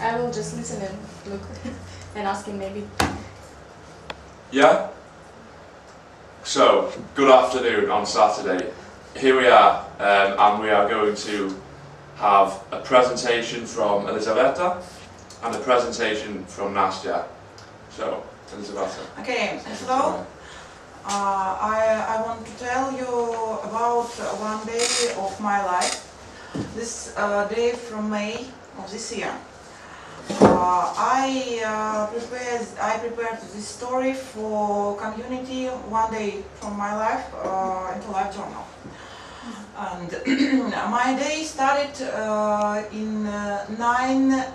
I will just listen and look and ask him maybe. Yeah? So, good afternoon on Saturday. Here we are, and we are going to have a presentation from Elisabetta and a presentation from Nastya. So, Elisabetta. Okay, hello. I want to tell you about one day of my life. This day from May of this year. I prepared this story for community one day from my life into life journal. And my day started in 9,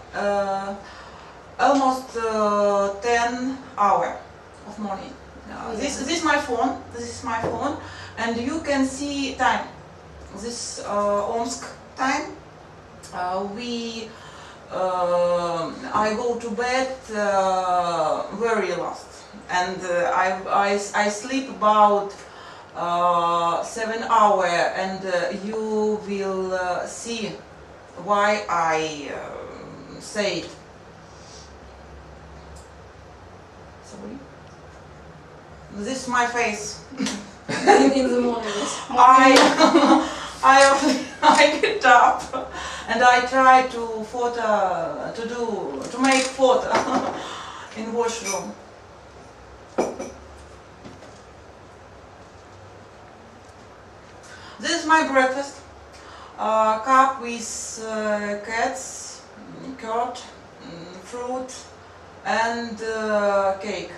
almost 10 hours of morning. This is my phone. This is my phone, and you can see time. This Omsk time. I go to bed very last, and I sleep about 7 hours, and you will see why I say it. Sorry. This is my face. In the morning. I get up and I try to make photo in washroom. This is my breakfast. Cup with cats, curd, fruit, and cake.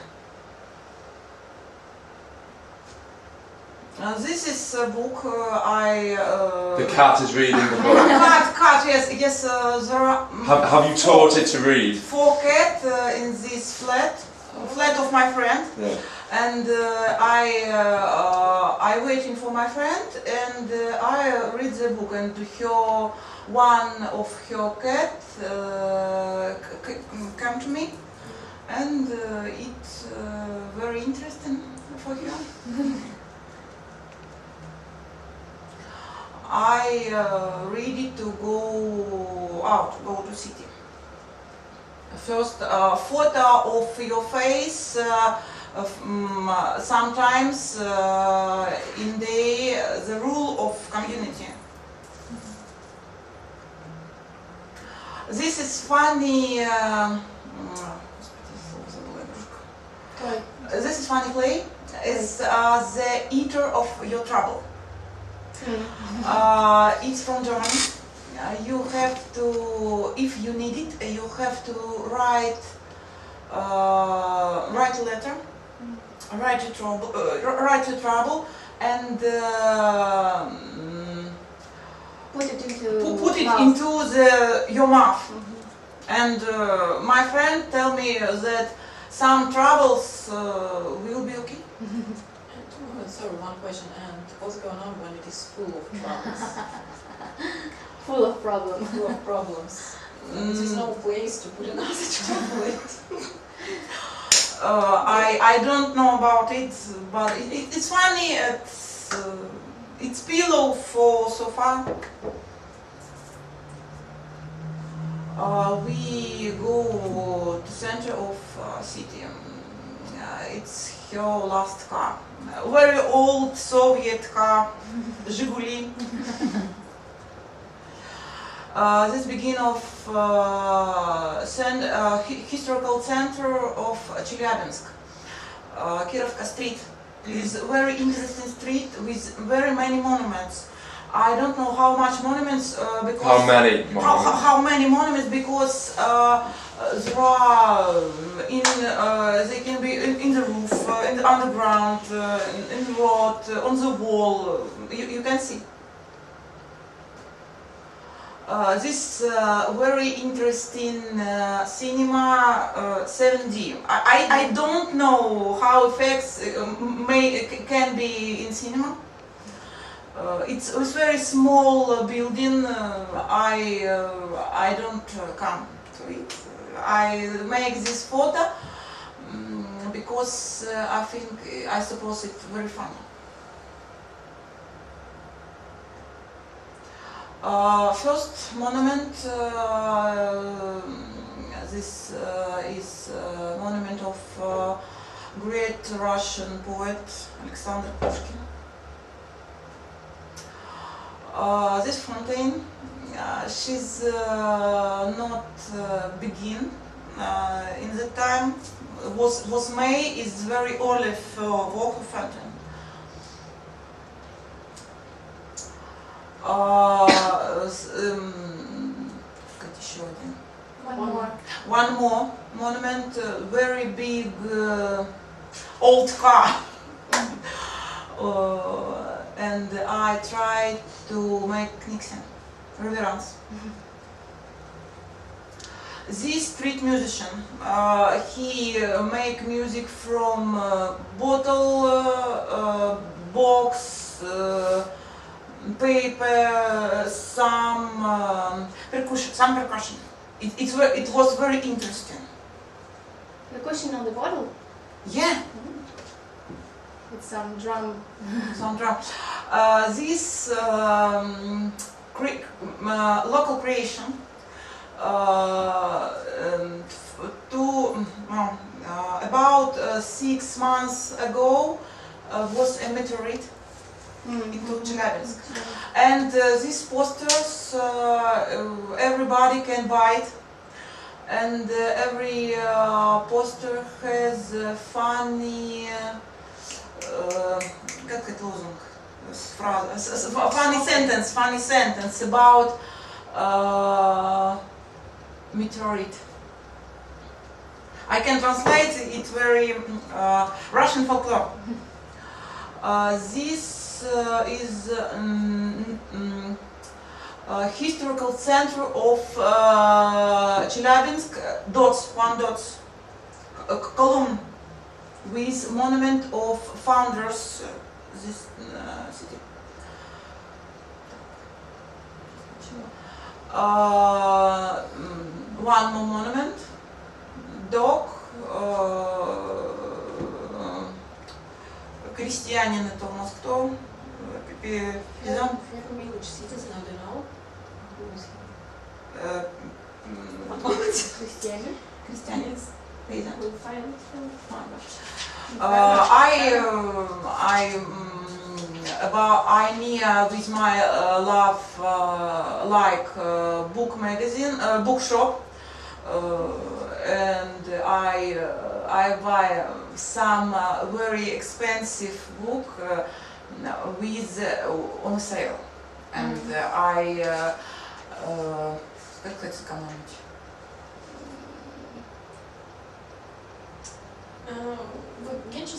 This is a book The cat is reading the book. Cat, yes. There are. Have you taught it to read? 4 cats in this flat of my friend, Yeah. and I waiting for my friend, and I read the book, and one of her cat come to me, and it's very interesting for her. I read it to go to city. First, photo of your face. Sometimes in the rule of community. This is funny. This is funny play. It's the eater of your trouble. It's from Germany. You have to, if you need it, you have to write a letter, write a trouble, and put it into your mouth. And my friend tell me that some troubles will be okay. Sorry, one question. And what's going on when it is full of troubles? Full of problems. Full of problems. There's no place to put another trouble. I don't know about it, but it's funny. It's pillow for sofa. We go to center of city. It's her last car. Very old Soviet car, Zhiguli. This begin of historical center of Chelyabinsk. Kirovka Street is a very interesting street with very many monuments. I don't know how much monuments because How many monuments? How many monuments, because there are they can be in the roof, in the underground, in the road, on the wall. You can see. This very interesting cinema 7D. I don't know how effects can be in cinema. It's a very small building. I don't come to it. I make this photo because I suppose it's very funny. First monument This is a monument of great Russian poet Alexander Pushkin. This fountain, she's not begin in the time. Was made is very early work of fountain. Еще один. One more monument, very big old car. And I tried to make Nixon reverence. This street musician, he make music from bottle, box, paper, some percussion. It was very interesting. Percussion on the bottle? Yeah. With some drum. Some drum. This local creation about 6 months ago was a meteorite into Chelyabinsk. And these posters, everybody can buy it. And every poster has a funny funny sentence about meteorite. I can translate it very Russian folklore. This is historical center of Chelyabinsk, one dots, column with monument of founders this city. One more monument, dog, крестьянин это у нас кто? Which citizen, I don't know. Who is he? Christianity. Крестьянин. We'll find it. I near with my love like book magazine, bookshop, and I buy some very expensive book with on sale, and как это сэкономить? Can't you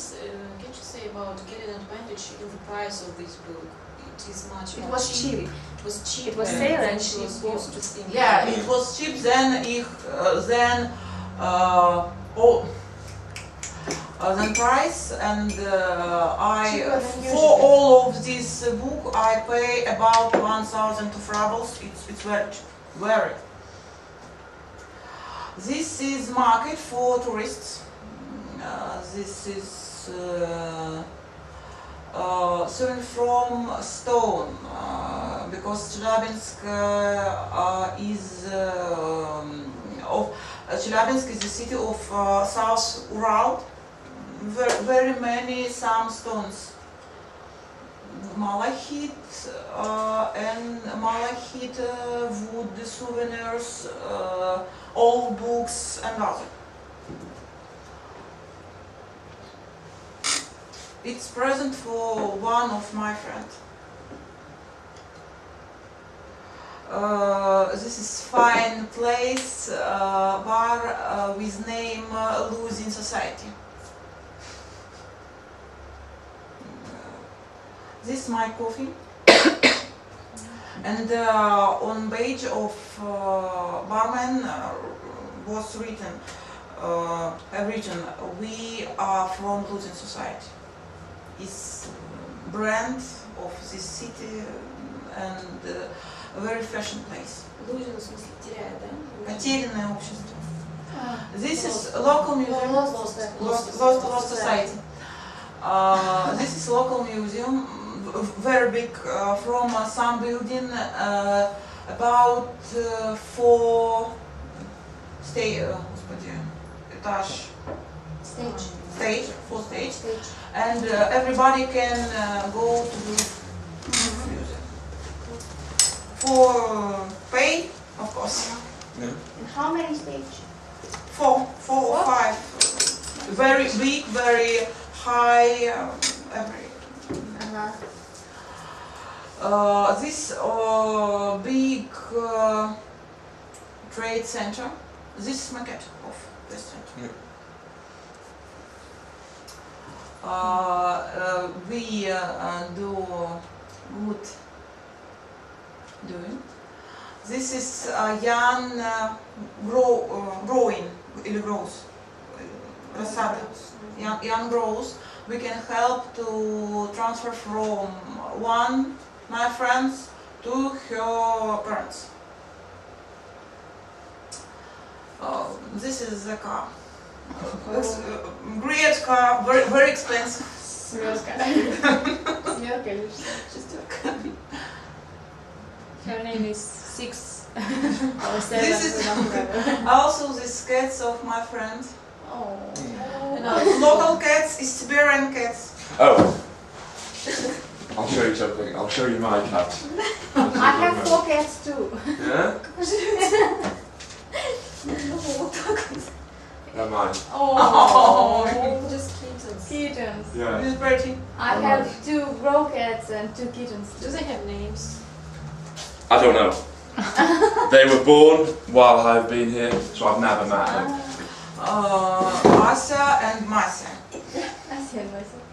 say about getting advantage in the price of this book? It is much It more was cheap. It was cheap. It was sale and she was cheap. used to think. Yeah, it was cheap. Then then price, and Cheaper than for usual. all of this book I pay about 1,000 rubles. It's very. This is market for tourists. This is sewing from stone because Chelyabinsk Chelyabinsk is the city of South Ural. Very many some stones. Malachite and malachite wood souvenirs, old books and other. It's present for one of my friends. This is fine place, bar with name Losing Society. This is my coffee. And on page of barman was written, we are from Losing Society. It's brand of this city and a very fashion place. Losing, в смысле, теряет, да? Потерянное общество. This is local museum. Lost society. This is local museum, very big, from some building about 4 этаж. Stage. Full stage. Stage. And everybody can go to the music. For pay, of course. And how many stage? Four or five. Very big, very high, every. This big trade center. This is maquette of this center. We do wood doing. This is young growing, или grows, рассада. Young grows. We can help to transfer from one my friends to her parents. This is the car. Great car, very expensive. Her name is 6 or 7. This is also the cats of my friend. Oh. Local cats is Siberian cats. Oh. I'll show you something. I'll show you my cat. I have 4 cats too. Yeah? They're mine. Oh. Just kittens. Kittens. Yeah. It's pretty. I have 2 grow cats and 2 kittens. Do they have names? I don't know. They were born while I've been here, so I've never met them. Asa and Masa. I see myself.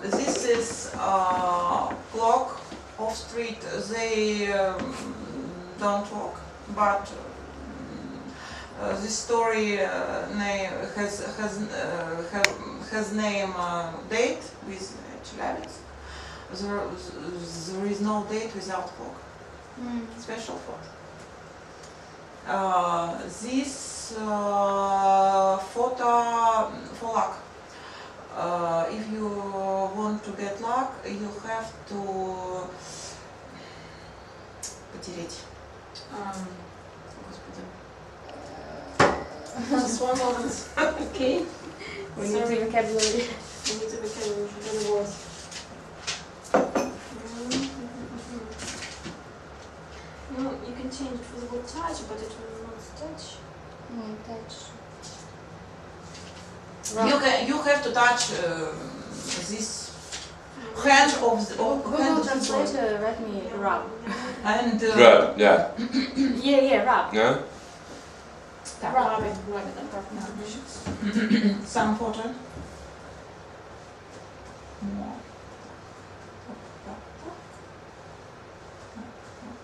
This is clock off street. They don't talk, but this story name has name date with Chelyabinsk. There is no date without clock. Special photo. This photo for luck. If you want to get luck, you have to потереть. Just one moment. Okay. We need the vocabulary. We need to be careful with the words. No, you can change it for the word touch, but it will not touch. Touch. You have to touch this hand of the Google Translator let me rub. and Right, yeah. Yeah, rub. Yeah? Rub it. some photo. More.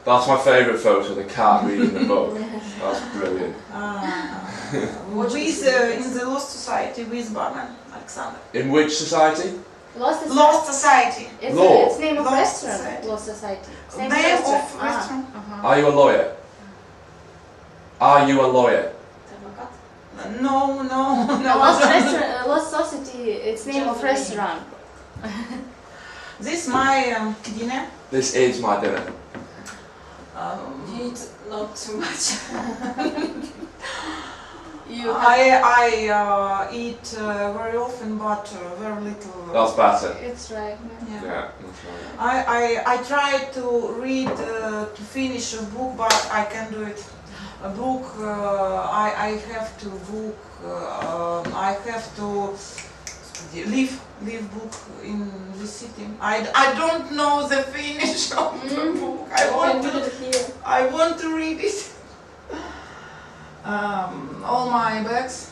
That's my favourite photo, the cat reading the book. That's brilliant. With in the Lost Society with barman Alexander. In which society? Lost Society. It's name of Lost restaurant. Society. Lost Society. Name of restaurant. Are you a lawyer? Are you a lawyer? No. Lost Society. It's name of restaurant. This my dinner. This is my dinner. You eat not too much. I eat very often, but very little. That's better. It's right. Yeah. Yeah, that's right. I try to read to finish a book, but I can't do it. A book I have to book. I have to leave book in the city. I don't know the finish of the book. I want to read it. All my bags.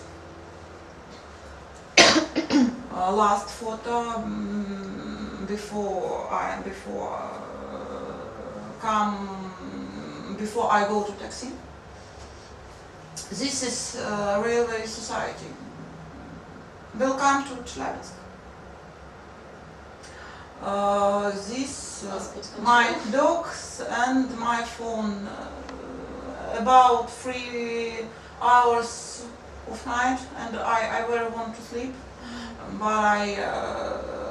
Last photo before I go to taxi. This is railway society. Welcome to Chelyabinsk. This my dogs and my phone. About 3 hours of night, and I very want to sleep, but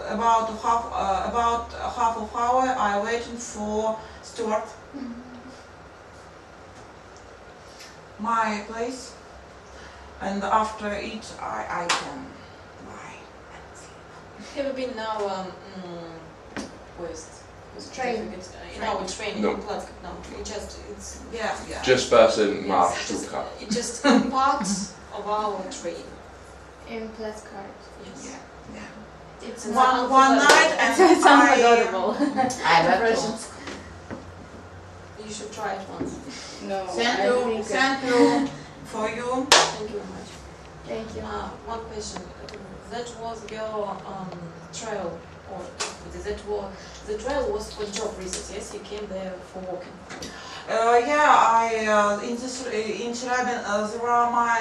about half of hour I waiting for Stuart. my place, and after it I can lie and sleep. Have you been now with Train. Now a train No. in Platsk? No, it's Yeah. Just person yes, Mark just, Stuttgart. it's just part of our train. In Platzkart. Yes. Yeah. It's One night and it's unforgettable. I Russians. You should try it once. No, Thank I you, think thank you for you. Thank you very much. Thank you. One question. That was your trial, or the trial was for job reasons? Yes, you came there for working. In Chelyabinsk, there are my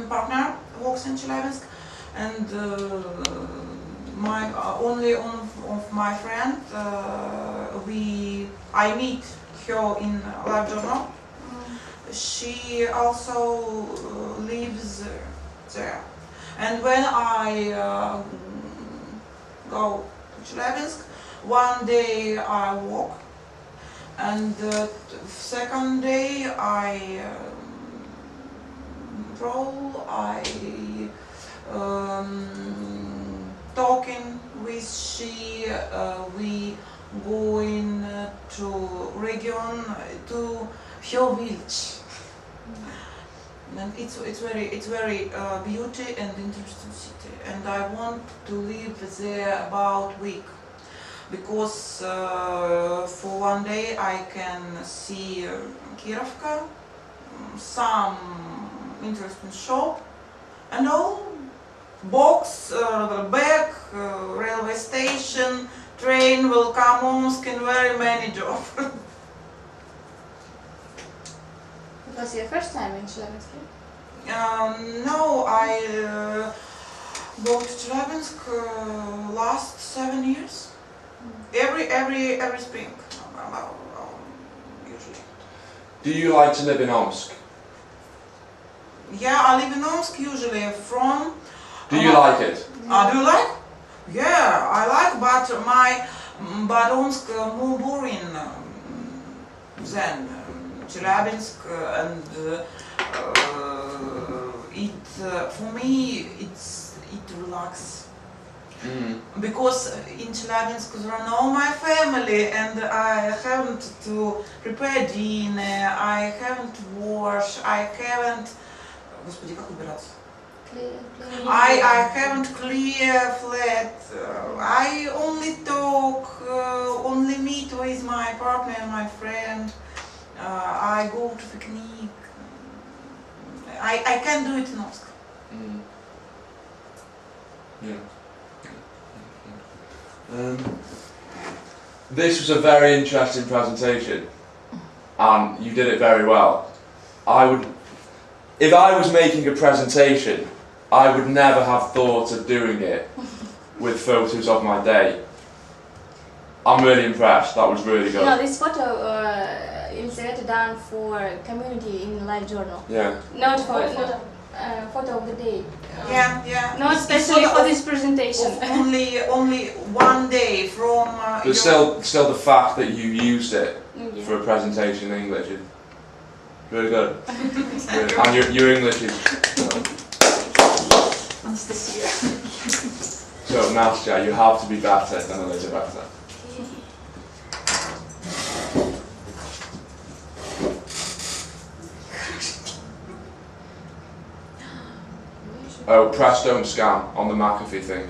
partner works in Chelyabinsk, and my only one of my friend. I meet her in Live Journal. She also lives there, and when I go to Chelyabinsk, one day I walk, and the second day I roll. I talking with she. We going to region to her village. And it's very beauty and interesting city, and I want to live there about week, because for one day I can see Kirovka, some interesting shop, and all box, back, railway station, train will come Omsk, and very many jobs. It was your first time in Chelyabinsk? No, I go to Chelyabinsk last 7 years. Every spring, usually. Do you like to live in Omsk? Yeah, I live in Omsk usually from. Do you like it? Do you like? Yeah, I like, but Omsk more boring than Chelyabinsk, and for me it relax. Because in Chelyabinsk there are no my family, and I haven't to prepare dinner, I haven't wash, I haven't. Господи, как убираться? I haven't clear flat. I only talk, only meet with my partner and my friend. I go to picnic. I can do it in Omsk. Yeah. This was a very interesting presentation, and you did it very well. If I was making a presentation, I would never have thought of doing it with photos of my day. I'm really impressed. That was really good. No, this photo is done for community in Live Journal. Yeah. Not for photo of the day. Yeah. Not It's especially sort for of- this presentation. Only one day from. But still, the fact that you used it Yeah. for a presentation in English is really good. And your English is. Anastasia. So Nastya, you have to be better than Elizaveta. Oh, press don't scam on the McAfee thing.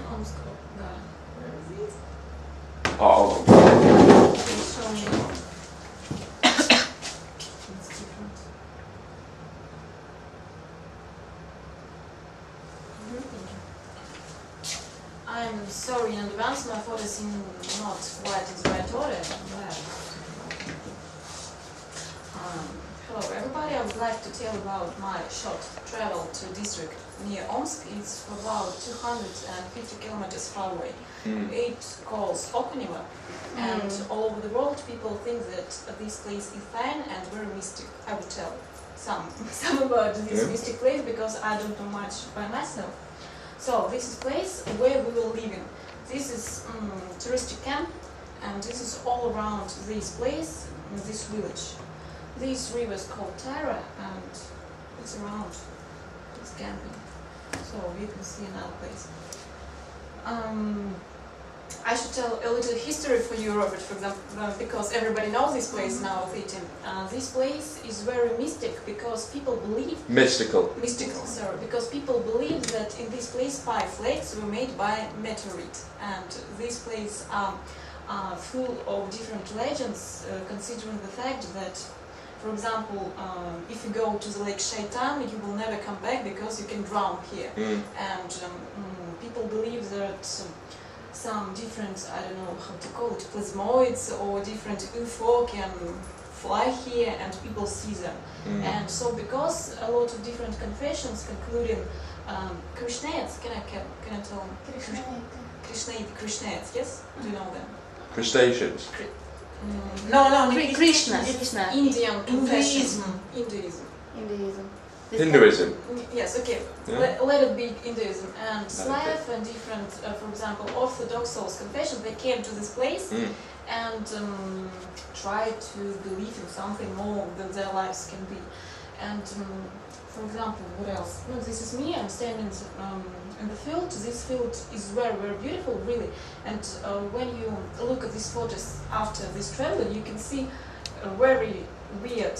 Oh, I'm sorry in advance, my photo is not quite in the right order. Hello everybody, I would like to tell about my short travel to district near Omsk. It's about 250 kilometers far away. It calls Okuniva, and all over the world people think that this place is fine and very mystic. I will tell some about this mystic place because I don't know much by myself. So this is place where we will live in. This is touristic camp, and this is all around this place, this village. This river is called Tara, and it's around. It's camping. So you can see another place. I should tell a little history for you, Robert, for example, because everybody knows this place now of Eating. This place is very mystic because people believe... Mystical. Mystical, sorry. Because people believe that in this place 5 lakes were made by meteorite. And this place full of different legends, considering the fact that, for example, if you go to the Lake Shaitan, you will never come back because you can drown here. And people believe that some different, I don't know how to call it, plasmoids or different UFO can fly here and people see them. And so because a lot of different confessions, concluding Krishnaites, can I tell them? Krishnaites, yes? Do you know them? Crustaceans. No, Krishna. Indian confession. Hinduism. Hinduism. Yes, okay. Yeah. Let it be Hinduism. And Slav and different, for example, Orthodox souls confession, they came to this place and tried to believe in something more than their lives can be. And for example, what else? No, this is me, I'm standing in the field. This field is very, very beautiful, really. And when you look at these photos after this travel, you can see very weird,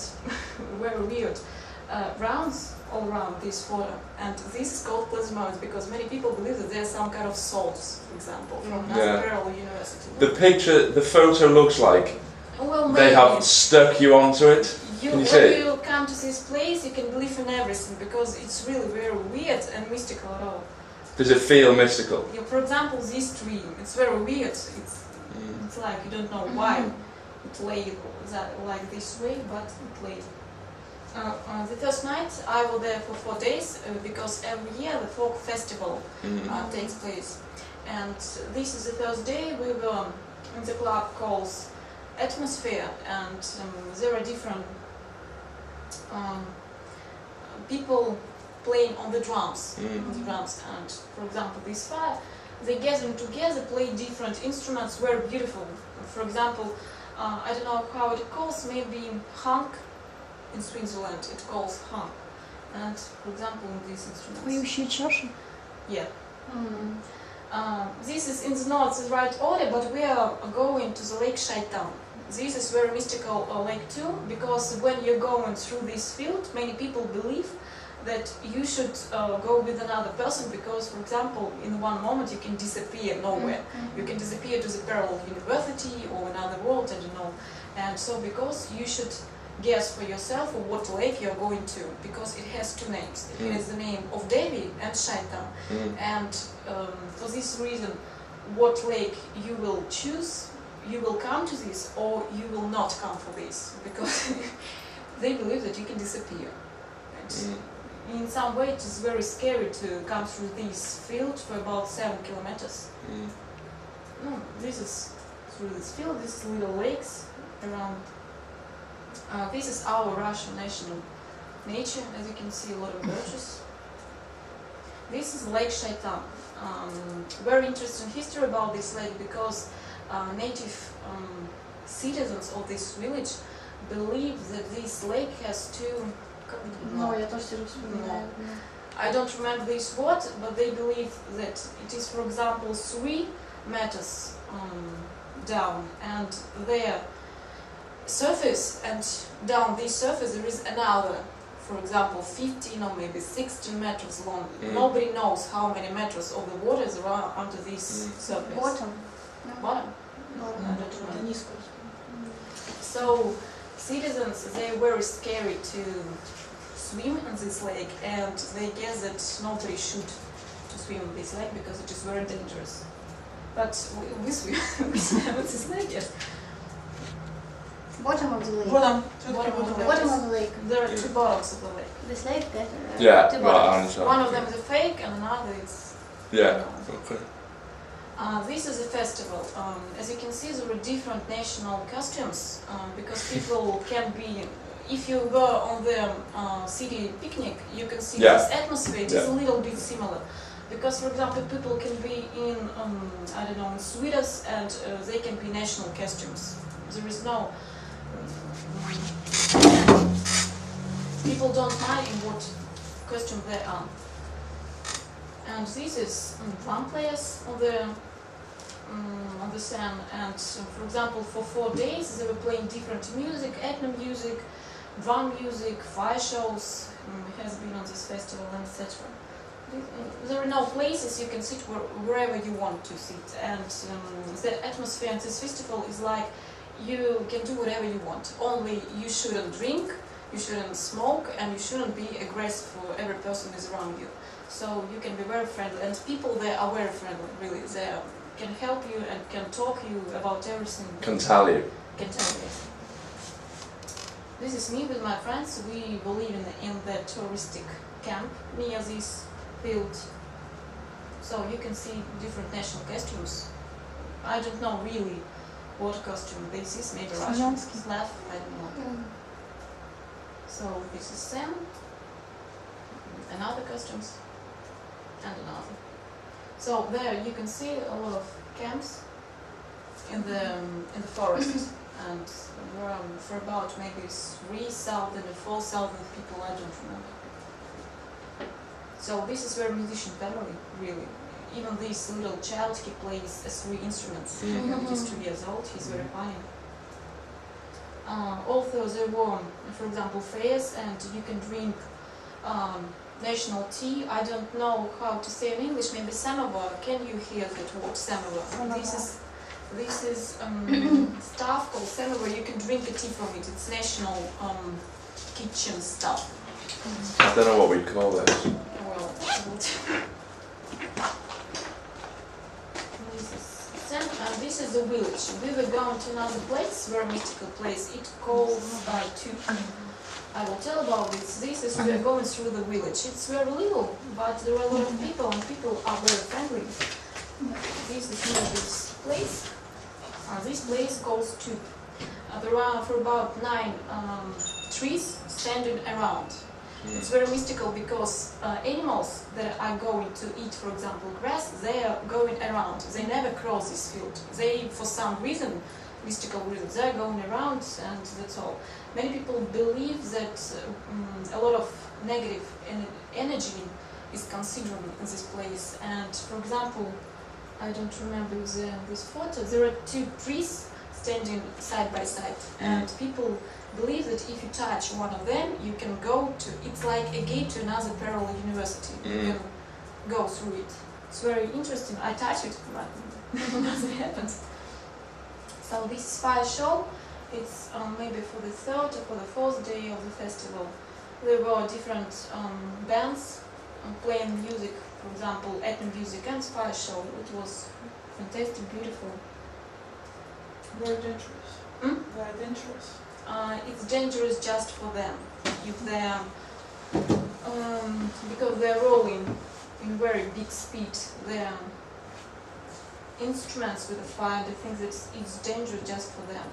rounds all around this photo. And this is called plasmoids because many people believe that there are some kind of souls, for example, from another parallel university. The picture, the photo looks like well, they have stuck you onto it. Can you see when it? you come to this place, you can believe in everything because it's really very weird and mystical at all. Does it feel mystical? Yeah, for example, this tree, it's very weird. It's like you don't know why it lay like this way, but it laid. The first night I was there for 4 days because every year the folk festival takes place. And this is the first day we were in the club called Atmosphere, and there are different people playing on the drums. And for example, these 5, they gathering together, play different instruments, very beautiful. For example, I don't know how it calls, maybe hunk. In Switzerland it calls hum. And for example in these instruments. Yeah. This is in the not the right order, but we are going to the Lake Shaitan. This is very mystical lake too, because when you're going through this field, many people believe that you should go with another person because, for example, in one moment you can disappear nowhere. You can disappear to the parallel university or another world, I don't know. And so because you should guess for yourself what lake you're going to, because it has 2 names. It has the name of Devi and Shaitan. And for this reason, what lake you will choose, you will come to this or you will not come for this, because they believe that you can disappear. And in some way it is very scary to come through this field for about 7 kilometers. This is through this field, these little lakes around. This is our Russian national nature, as you can see, a lot of birches. This is Lake Shaitan. Very interesting history about this lake because native citizens of this village believe that this lake has 2... I don't remember this word, but they believe that it is, for example, 3 meters down, and there surface, and down this surface there is another, for example, 15 or maybe 16 meters long. Nobody knows how many meters of the water is around under this surface. Bottom. Bottom? I don't remember. So citizens, they are very scary to swim in this lake, and they guess that nobody should to swim in this lake because it is very dangerous. But we swim in this lake, yes. Bottom of the lake. Bottom of the lake. There are 2 bottoms of the lake. This lake, that. 2 bottoms. One of them is a fake and another is... Yeah. Okay. This is a festival. As you can see, there are different national costumes because people can be... If you were on the city picnic, you can see this atmosphere. It is a little bit similar. Because, for example, people can be in, I don't know, in sweaters, and they can be national costumes. There is no... people don't mind in what costume they are. And this is drum players on the scene, and for example for 4 days they were playing different music, ethno music, drum music, fire shows, has been on this festival, and etc. There are no places, you can sit wherever you want to sit, and the atmosphere in this festival is like you can do whatever you want, only you shouldn't drink, you shouldn't smoke, and you shouldn't be aggressive for every person who is around you. So you can be very friendly, and people there are very friendly, really. They can help you and can talk you about everything. Can tell you. Can tell you. This is me with my friends. We live in the touristic camp near this field. So you can see different national costumes. I don't know really what costume this is, maybe Russian, Slav, I don't know. So this is Sam, another costumes, and another. So there you can see a lot of camps in the forest, and there are for about maybe 3,000 or 4,000 people, I don't remember. So this is very musician family, really. Even this little child, he plays 3 instruments. He is 2 years old, he's very fine. Also there were, for example, fairs, and you can drink national tea. I don't know how to say in English, maybe samovar. Can you hear that word, samovar? This is stuff called samovar. You can drink a tea from it. It's national kitchen stuff. I don't know what we call this. Well, this is the village. We were going to another place, very mystical place. It calls I will tell about this. This is we are going through the village. It's very little, but there are a lot of people, and people are very friendly. This is near this place. This place calls Tube. There are for about 9 trees standing around. It's very mystical because animals that are going to eat, for example, grass, they are going around. They never cross this field. They, for some reason, mystical reason, they are going around, and that's all. Many people believe that a lot of negative energy is considered in this place. And, for example, I don't remember this photo, there are 2 trees standing side by side, and people believe that if you touch one of them, you can go to, it's like a gate to another parallel university. You can go through it. It's very interesting. I touched it, but nothing happened. So this is fire show. It's maybe for the 3rd or for the 4th day of the festival. There were different bands playing music, for example, ethno music and fire show. It was fantastic, beautiful. Very dangerous. Very dangerous. It's dangerous just for them, if they are, because they are rolling in very big speed their instruments with the fire. They think that it's dangerous just for them.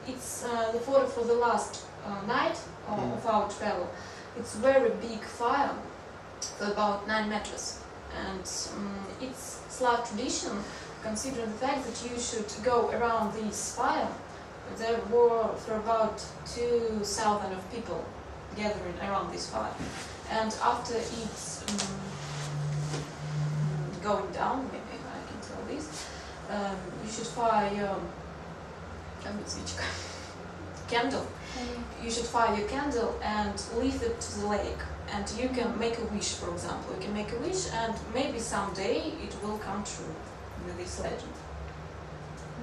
It's the photo for the last night of our travel. It's very big fire, for about 9 meters, and it's Slav tradition, considering the fact that you should go around this fire. There were for about 2,000 of people gathering around this fire, and after it's going down, maybe I can tell this, you should fire your candle. You should fire your candle and leave it to the lake, and you can make a wish, for example. You can make a wish, and maybe someday it will come true with this legend.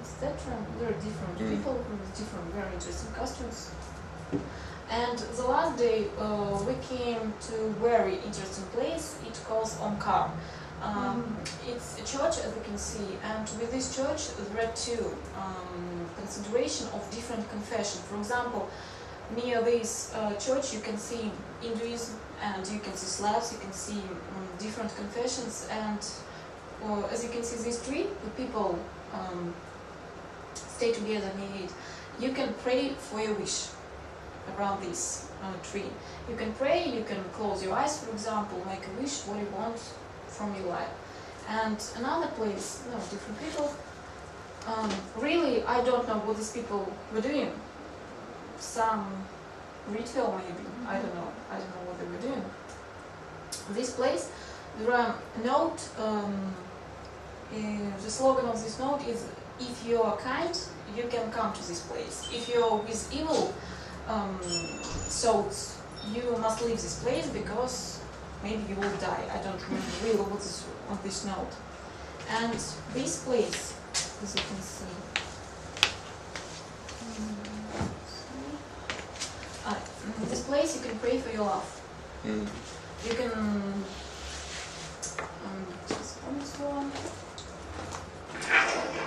Etc. There are different people with different very interesting costumes. And the last day we came to a very interesting place. It calls Omkar. It's a church, as you can see, and with this church there are 2 consideration of different confession. For example, near this church you can see Hinduism, and you can see Slavs, you can see different confessions, and as you can see this tree, the people stay together near it. You can pray for your wish around this tree. You can pray, you can close your eyes, for example, make a wish what you want from your life. And another place, no, different people. Really, I don't know what these people were doing. Some ritual maybe. I don't know what they were doing. This place, there are a note. The slogan of this note is, "If you are kind, you can come to this place. If you're with evil thoughts, you must leave this place because maybe you will die." I don't remember really what is on this note. And this place, as you can see, in this place you can pray for your love. You can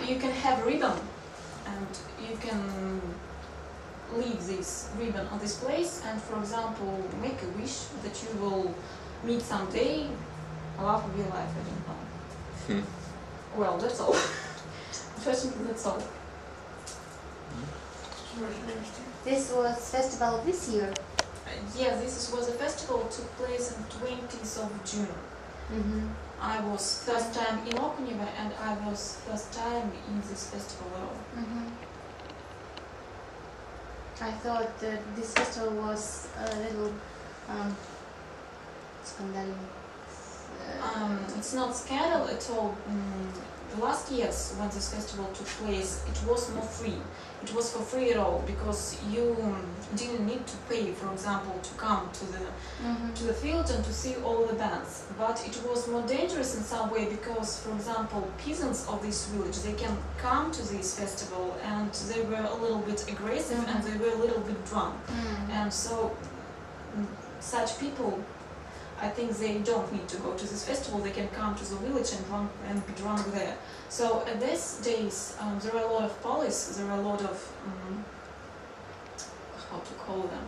you can have ribbon, and you can leave this ribbon on this place, and for example make a wish that you will meet someday a love of your life. I don't know. Well, that's all. Unfortunately, that's all. This was festival this year. Yeah, this was a festival took place on 20th of June. I was first time in Okuniva, and I was first time in this festival. I thought that this festival was a little scandal. It's not scandal at all. The last years when this festival took place, it was more free. It was for free at all, because you didn't need to pay, for example, to come to the field and to see all the bands. But it was more dangerous in some way, because, for example, peasants of this village, they can come to this festival and they were a little bit aggressive and they were a little bit drunk. And so such people, I think they don't need to go to this festival. They can come to the village and be drunk there. So at these days, there are a lot of police. There are a lot of how to call them.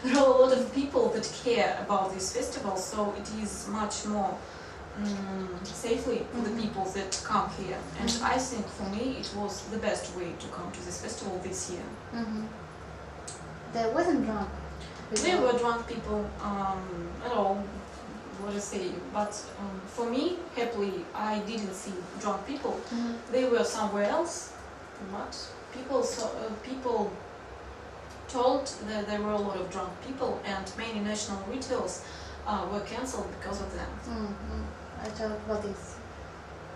There are a lot of people that care about this festival. So it is much more safely for the people that come here. And I think for me it was the best way to come to this festival this year. There wasn't drunk. There were drunk people at all, what I say, but for me, happily, I didn't see drunk people. They were somewhere else, but people told that there were a lot of drunk people, and many national rituals were cancelled because of them. I told about this.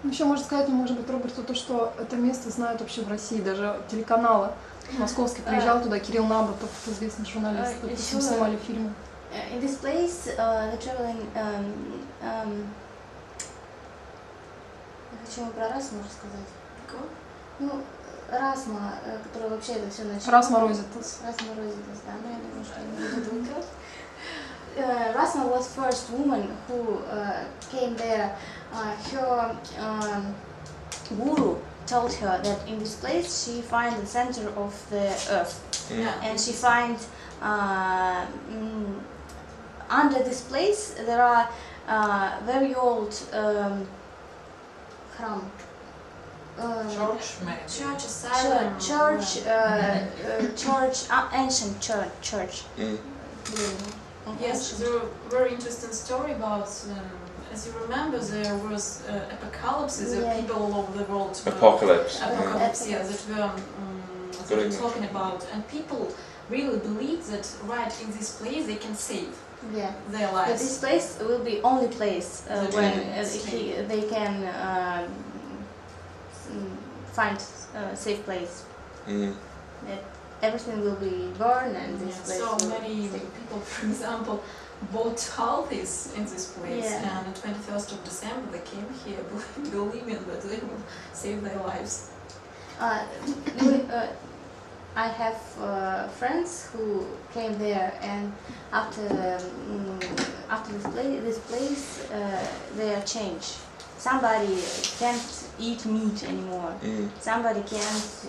Еще можно сказать, может быть, Роберту, то, что это место знают вообще в России, даже телеканалы. Московский приезжал туда, Кирилл Набратов, известный журналист, с ним снимали фильмы. In this place, the traveling. Я хочу про Расму рассказать. Ну, Расма, которая вообще это все начала. Расма Розитас. Расма Розитас, да, но я думаю, что я не буду выкрывать. Rasma was first woman who came there. Her guru told her that in this place she finds the center of the earth, and she finds under this place there are very old храм. Church, asylum. Ancient church. Yes, there are very interesting story about. As you remember, there was apocalypses. There were people all over the world. Apocalypse. Yeah, that were talking about, and people really believe that right in this place they can save their lives. But this place will be only place when they can find a safe place. That everything will be burned and this place. So many people, for example, bought houses in this place, and on 21st of December they came here believing that they will save their lives. I have friends who came there, and after this place they are changed. Somebody can't eat meat anymore. Somebody can't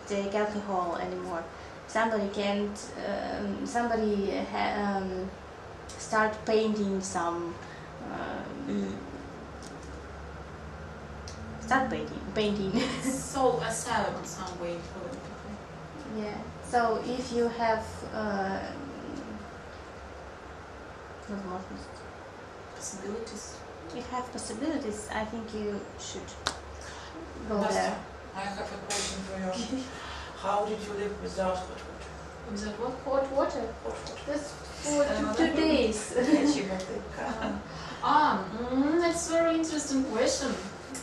take alcohol anymore. Somebody can't. Start painting some. Start painting. So asylum in some way for the people. Yeah. So if you have Possibilities. if you have possibilities, I think you should go Nastya, there. I have a question for you. How did you live without hot water? Without what? Hot water. Just for 2 days. That's a very interesting question.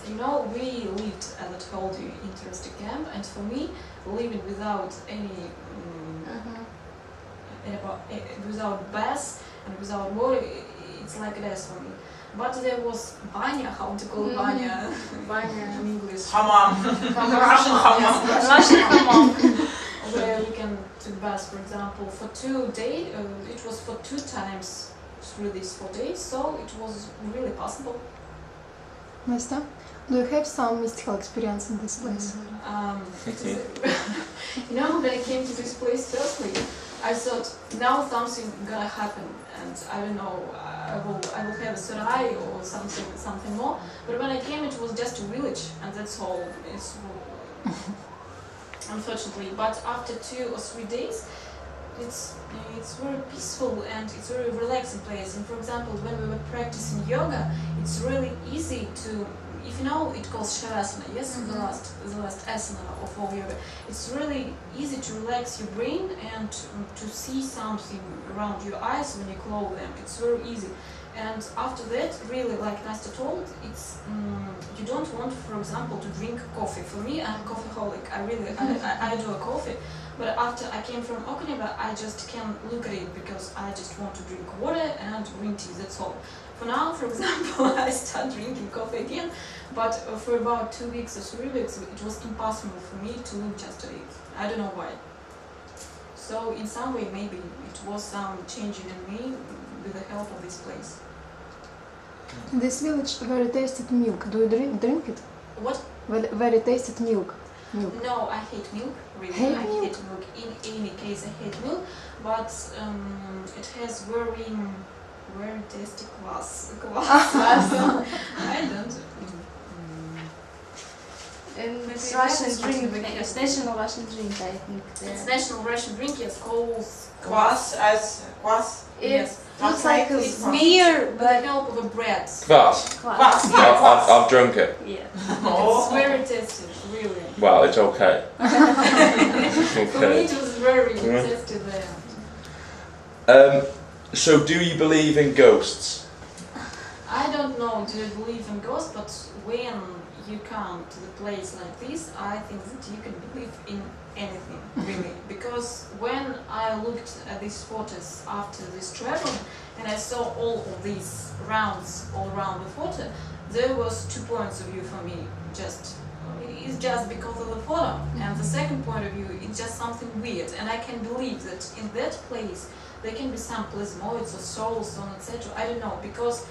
You know, we lived, as I told you, in tourist camp, and for me, living without any, without bath and without water, it's like this for me. But there was banya, how to call banya in English? Hammam. Russian hammam. Russian hammam. Where we can take bath, for example, for 2 days. It was for 2 times through these 4 days, so it was really possible. Настя, do you have some mystical experience in this place? You know, when I came to this place firstly, I thought now something gonna happen, and I don't know, I will have a third eye or something more. But when I came, it was just a village, and that's all. It's unfortunately, but after 2 or 3 days, it's very peaceful and it's very relaxing place. And for example, when we were practicing yoga, it's really easy to, if you know, it calls shavasana, yes, the last asana of all yoga. It's really easy to relax your brain and to see something around your eyes when you close them. It's very easy. And after that, really, like Nastya told, it's you don't want, for example, to drink coffee. For me, I'm a coffeeholic. I do a coffee. But after I came from Okinawa, I just can't look at it because I just want to drink water and green tea, that's all. For now, for example, I start drinking coffee again, but for about 2 weeks or 3 weeks, it was impossible for me to look just at it. I don't know why. So in some way, maybe it was some changing in me with the help of this place. In this village, very tasty milk. Do you drink it? What? Very tasty milk. No, I hate milk. Really, I hate milk. In any case, I hate milk. But it has very tasty kvass. I don't. And it's Russian drink. It's national Russian drink, I think. It's national Russian drink. It's called Kvass as kvass. Yes. Looks like a beer, With the help of a bread. Kvass. Kvass. I've drunk it. Yeah. It's very tasty, really. Well, it's okay. For me, it was very tasty there. So, do you believe in ghosts? I don't know, do you believe in ghosts, but when you come to the place like this, I think that you can believe in anything, really. Because when I looked at these photos after this travel, and I saw all of these rounds all around the photo, there was 2 points of view for me. It's just because of the photo. And the second point of view, it's just something weird. And I can believe that in that place, there can be some plasmoids or souls, or etc. I don't know, because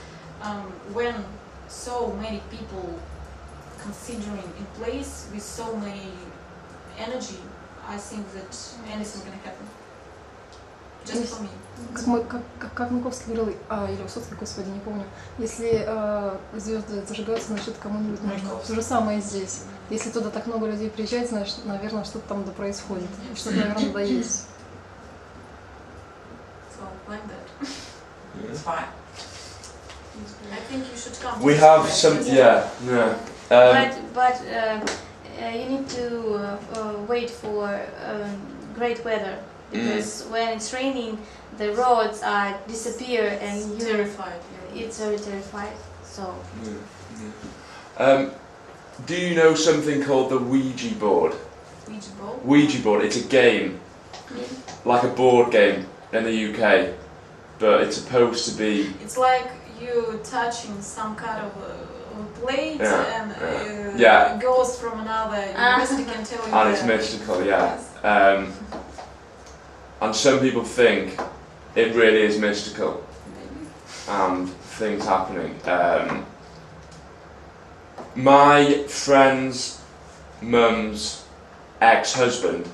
when so many people considering in place with so many energy, I think that anything can happen. Just for me. Как Маяковский говорил, или Высоцкий, господи, не помню, если звезды зажигаются, значит кому-нибудь нужно. То же самое и здесь. Если туда так много людей приезжает, значит, наверное, что-то там да происходит. Что-то, наверное, да есть. So, like that. It's fine. I think you should come. We have some, But you need to wait for great weather, because when it's raining, the roads disappear and you're terrified. It's very terrified. So. Do you know something called the Ouija board? Ouija board? Ouija board. It's a game, like a board game in the UK, but it's supposed to be. It's like you touching some kind of a plate and it goes from another university can tell you. And it's mystical, yeah. And some people think it really is mystical. Maybe. And things happening. My friend's mum's ex-husband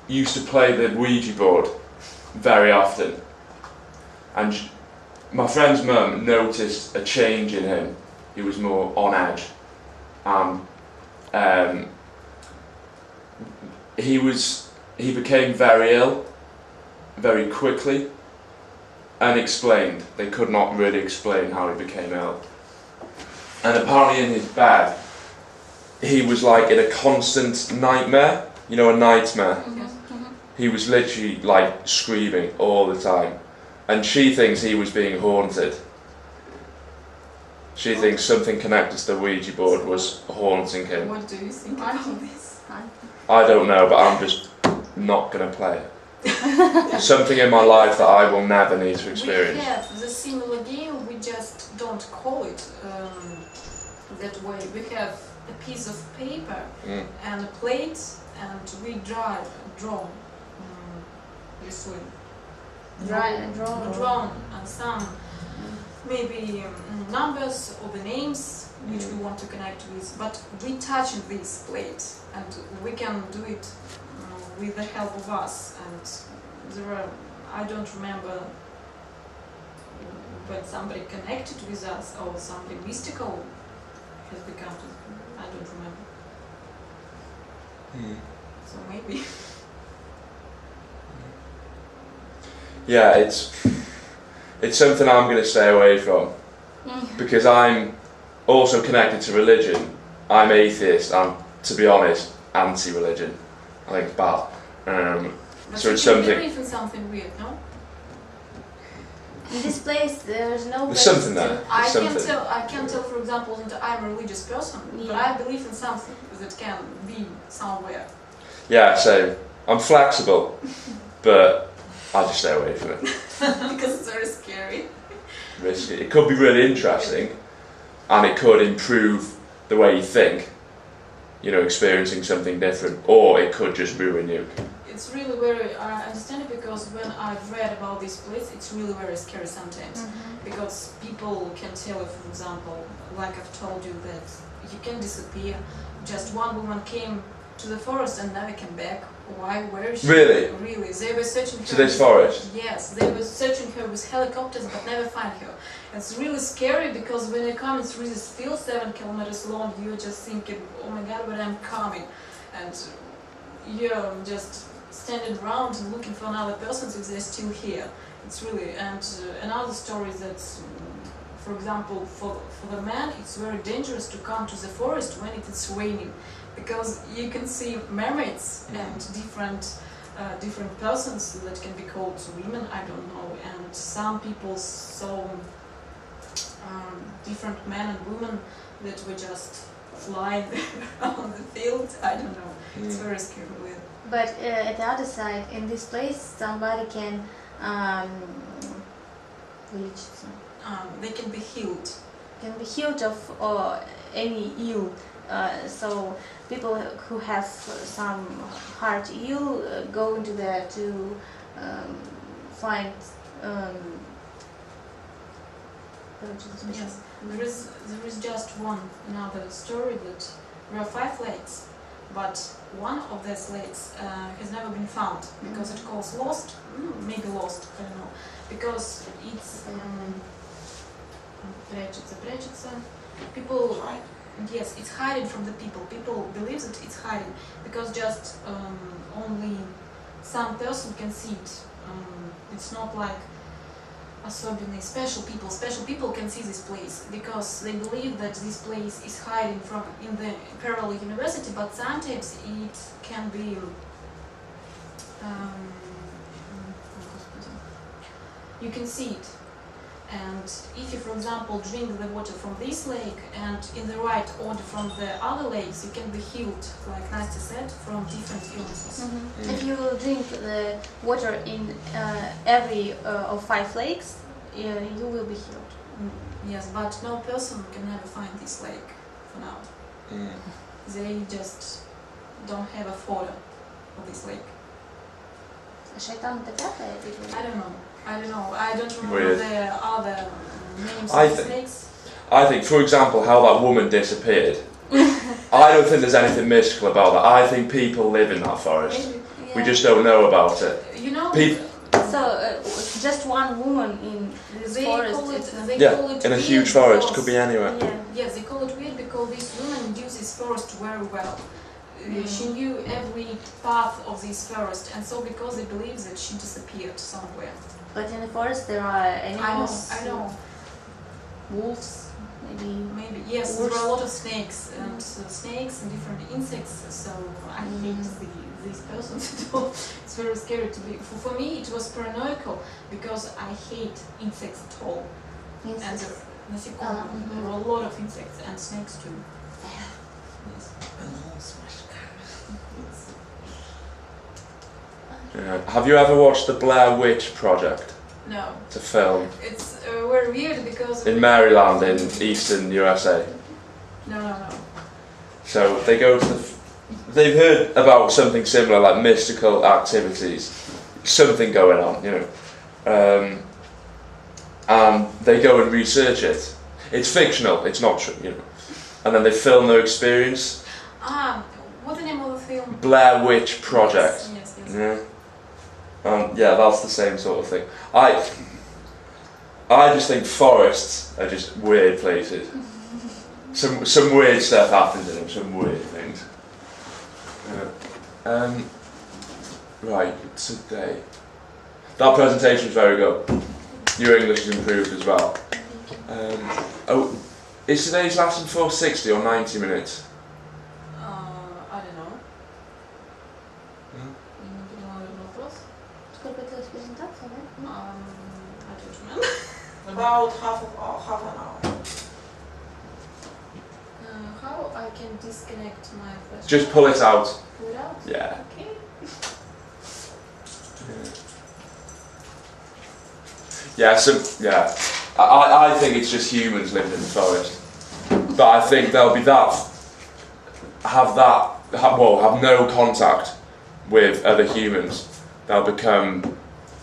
used to play the Ouija board very often, and my friend's mum noticed a change in him. He was more on edge, and he became very ill very quickly, unexplained. They could not really explain how he became ill. And apparently in his bed, he was like in a constant nightmare, you know, a nightmare. Yes. he was literally like screaming all the time, and she thinks he was being haunted. She thinks something connected to the Ouija board was haunting him. What do you think about this? I don't know, but I'm just not going to play it. Something in my life that I will never need to experience. We have the similar game, we just don't call it that way. We have a piece of paper and a plate, and we draw and some maybe numbers or the names which we want to connect with, but we touch this plate and we can do it with the help of us. And there are, I don't remember when somebody connected with us or something mystical has become, I don't remember. So maybe. Yeah, it's something I'm going to stay away from, because I'm also connected to religion. I'm atheist, and to be honest, anti-religion. I think it's bad. But So you it's can something. believe in something weird, no? In this place, there's no. There's something there. I There's can something. tell, for example, that I'm a religious person, but I believe in something that can be somewhere. Yeah, so I'm flexible, but I just stay away from it. Because it's very scary. Risky. It could be really interesting, and it could improve the way you think. You know, experiencing something different, or it could just ruin you. It's really very, I understand it because when I've read about this place, it's really very scary sometimes. Because people can tell you, for example, like I've told you, that you can disappear. Just one woman came to the forest and never came back. Why? Where is she? Really? Really. They were searching her. To this forest? Yes, they were searching her with helicopters but never find her. It's really scary because when you're coming through this field 7 kilometers long, you're just thinking, oh my god, but I'm coming. And you're just standing around and looking for another person if they're still here. It's really, and another story is that, for example, for the man, it's very dangerous to come to the forest when it is raining, because you can see mermaids and different persons that can be called women, I don't know, and some people saw different men and women that were just flying around the field, I don't know, it's very scary. But at the other side, in this place, somebody can they can be healed. Can be healed of any ill. So people who have some heart ill go into there to find. Yes, there is just another story that there are 5 lakes, but one of these lakes has never been found because it calls lost, maybe lost, I don't know, because it's прячется. People, yes, it's hiding from the people. People believe that it's hiding because just only some person can see it. It's not like особенные special people can see this place because they believe that this place is hiding from in the parallel university, but sometimes it can be you can see it. And if you, for example, drink the water from this lake and in the right order from the other lakes, you can be healed, like Nastya said, from different illnesses. If you drink the water in every of 5 lakes, you will be healed. Yes, but no person can never find this lake for now. They just don't have a photo of this lake. I don't know. I don't remember Weird. the other names I of these think- lakes. I think, for example, how that woman disappeared. I don't think there's anything mystical about that. I think people live in that forest. Maybe. We just don't know about it. You know, So just one woman in this they forest. call it, it's not- they Yeah, call it in a weird huge forest, because- could be anywhere. Yeah. Yes, they call it weird because this woman knew this forest very well. She knew every path of this forest, and so because they believe that she disappeared somewhere. But in the forest there are animals. I know. Wolves, maybe. Maybe yes, there are a lot of snakes and different insects. So I hate the these persons at all. It's very scary to be. For me, it was paranoical because I hate insects at all. And there are a lot of insects and snakes too. Yes. Have you ever watched the Blair Witch Project? No. It's a film It's very weird because in Maryland in eastern USA. No. So they go to they've heard about something similar, like mystical activities, something going on, you know. And they go and research it. It's fictional, it's not true, you know. And then they film their experience. What's the name of the film? Blair Witch Project. Yes. Yeah. Yeah, that's the same sort of thing. I just think forests are just weird places. Some weird stuff happens in them, some weird things. Right, today. That presentation was very good. Your English has improved as well. Is today's lesson for 60 or 90 minutes? I don't know. Сколько длилась презентация, да? I don't remember. About half an hour. How I can disconnect my flash? Just pull it out. Pull it out? Yeah. Okay. Yeah, I think it's just humans living in the forest. But I think there'll be have no contact with other humans. They'll become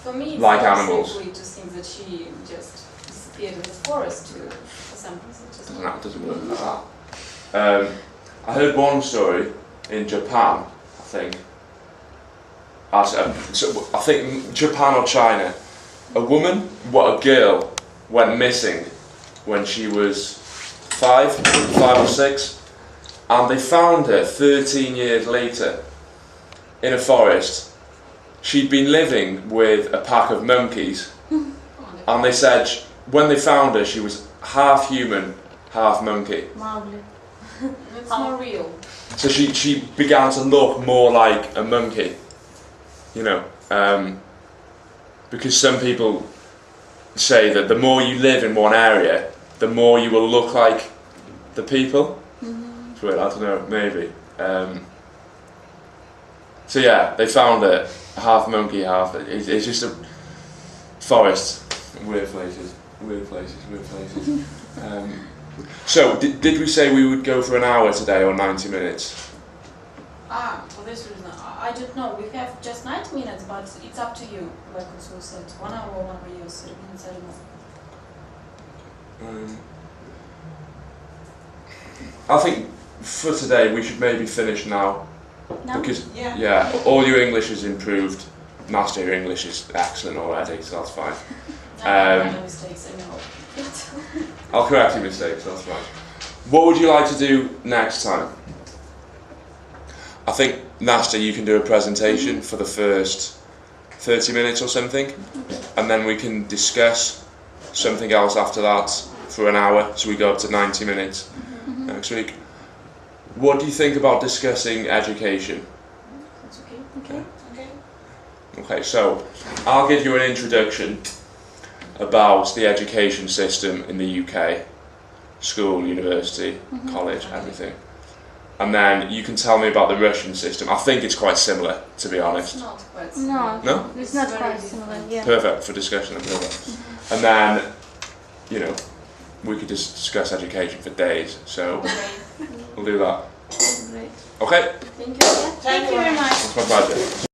For me, it's like not animals. simply to think that she just disappeared in the forest for some reason. That doesn't work like that. I heard one story in Japan, I think. I think Japan or China. A girl went missing when she was 5 or 6, and they found her 13 years later in a forest. She'd been living with a pack of monkeys, and they said when they found her she was half human, half monkey. Mowgli. It's more real. So she began to look more like a monkey, you know, because some people say that the more you live in one area, the more you will look like the people. It's weird, I don't know, maybe. So yeah, they found it, half monkey, half. It's just a forest, weird places. So did we say we would go for an hour today or 90 minutes? For this reason, I don't know. We have just 90 minutes, but it's up to you. Like also said, 1 hour or 1 hour, 30 minutes, I don't know. I think for today we should maybe finish now. No? Because Yeah. all your English has improved. Nastya, your English is excellent already, so that's fine. I make no mistakes, I know. I'll correct your mistakes, that's fine. What would you like to do next time? I think, Nastya, you can do a presentation for the first 30 minutes or something, and then we can discuss something else after that for an hour, so we go up to 90 minutes next week. What do you think about discussing education? That's okay. Okay, so I'll give you an introduction about the education system in the UK, school, university, college, everything. And then you can tell me about the Russian system. I think it's quite similar, to be honest. It's not quite similar. No, No? it's not very quite different. similar, yeah. Perfect for discussion. Perfect. And then, you know, we could just discuss education for days. So Okay. we'll do that. Great. Okay, Thank you. Yeah, thank you very much. it's my pleasure.